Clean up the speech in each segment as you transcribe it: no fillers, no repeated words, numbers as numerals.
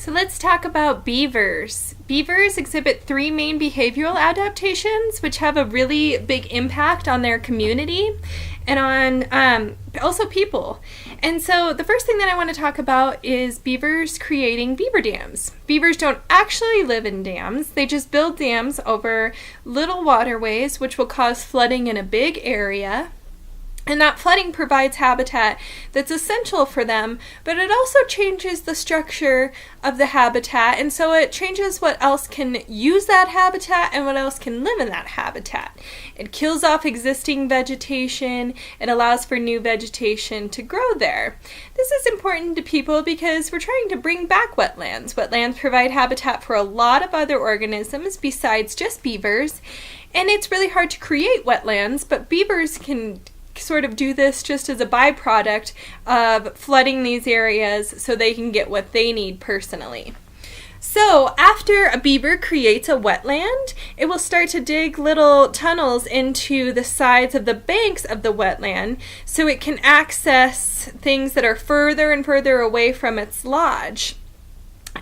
So let's talk about beavers. Beavers exhibit three main behavioral adaptations, which have a really big impact on their community and on also people. And so the first thing that I want to talk about is beavers creating beaver dams. Beavers don't actually live in dams. They just build dams over little waterways, which will cause flooding in a big area. And that flooding provides habitat that's essential for them, but it also changes the structure of the habitat, and so it changes what else can use that habitat and what else can live in that habitat. It kills off existing vegetation, it allows for new vegetation to grow there. This is important to people because we're trying to bring back wetlands. Wetlands provide habitat for a lot of other organisms besides just beavers, and it's really hard to create wetlands, but beavers can sort of do this just as a byproduct of flooding these areas so they can get what they need personally. So after a beaver creates a wetland, it will start to dig little tunnels into the sides of the banks of the wetland so it can access things that are further and further away from its lodge.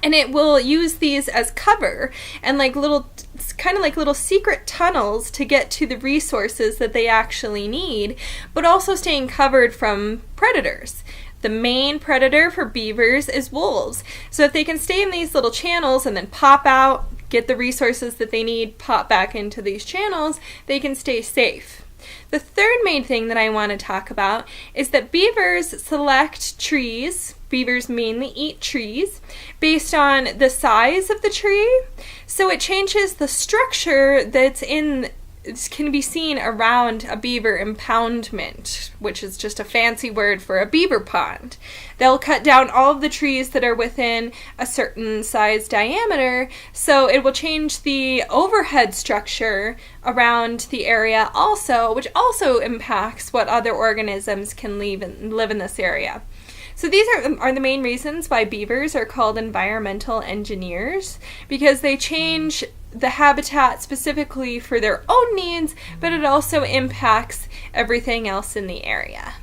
And it will use these as cover and kind of like little secret tunnels to get to the resources that they actually need, but also staying covered from predators. The main predator for beavers is wolves. So if they can stay in these little channels and then pop out, get the resources that they need, pop back into these channels, they can stay safe. The third main thing that I want to talk about is that beavers select trees. Beavers mainly eat trees based on the size of the tree. So it changes the structure can be seen around a beaver impoundment, which is just a fancy word for a beaver pond. They'll cut down all of the trees that are within a certain size diameter, so it will change the overhead structure around the area also, which also impacts what other organisms can live in this area. So these are the main reasons why beavers are called environmental engineers, because they change the habitat specifically for their own needs, but it also impacts everything else in the area.